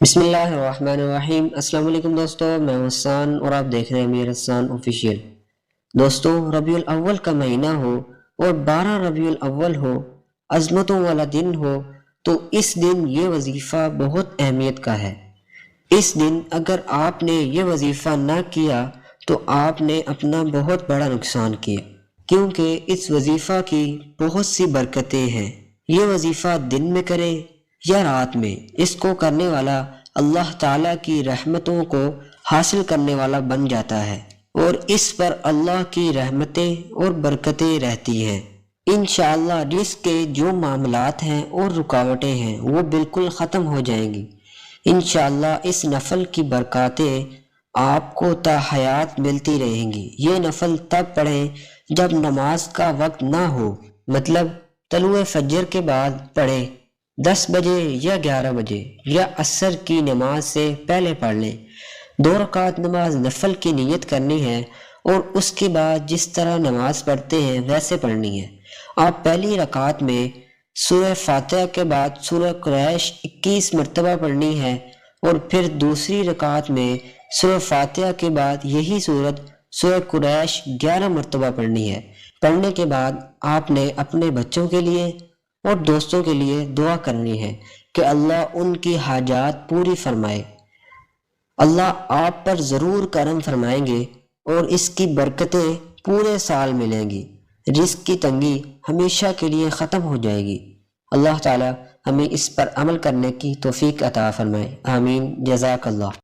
بسم اللہ الرحمن الرحیم۔ السلام علیکم دوستو، میں ہوں حسان اور آپ دیکھ رہے ہیں امیر حسان آفیشیل۔ دوستو، ربیع الاول کا مہینہ ہو اور 12 ربیع الاول ہو، عظمتوں والا دن ہو، تو اس دن یہ وظیفہ بہت اہمیت کا ہے۔ اس دن اگر آپ نے یہ وظیفہ نہ کیا تو آپ نے اپنا بہت بڑا نقصان کیا، کیونکہ اس وظیفہ کی بہت سی برکتیں ہیں۔ یہ وظیفہ دن میں کرے یا رات میں، اس کو کرنے والا اللہ تعالیٰ کی رحمتوں کو حاصل کرنے والا بن جاتا ہے، اور اس پر اللہ کی رحمتیں اور برکتیں رہتی ہیں۔ انشاءاللہ رزق کے جو معاملات ہیں اور رکاوٹیں ہیں وہ بالکل ختم ہو جائیں گی۔ انشاءاللہ اس نفل کی برکاتیں آپ کو تا حیات ملتی رہیں گی۔ یہ نفل تب پڑھیں جب نماز کا وقت نہ ہو، مطلب طلوع فجر کے بعد پڑھیں، 10 بجے یا 11 بجے، یا عصر کی نماز سے پہلے پڑھ لیں۔ 2 رکعت نماز نفل کی نیت کرنی ہے اور اس کے بعد جس طرح نماز پڑھتے ہیں ویسے پڑھنی ہے۔ آپ پہلی رکعت میں سورہ فاتحہ کے بعد سورہ قریش 21 مرتبہ پڑھنی ہے، اور پھر دوسری رکعت میں سورہ فاتحہ کے بعد یہی سورت سورہ قریش 11 مرتبہ پڑھنی ہے۔ پڑھنے کے بعد آپ نے اپنے بچوں کے لیے اور دوستوں کے لیے دعا کرنی ہے کہ اللہ ان کی حاجات پوری فرمائے۔ اللہ آپ پر ضرور کرم فرمائیں گے اور اس کی برکتیں پورے سال ملیں گی۔ رزق کی تنگی ہمیشہ کے لیے ختم ہو جائے گی۔ اللہ تعالی ہمیں اس پر عمل کرنے کی توفیق عطا فرمائے، آمین۔ جزاک اللہ۔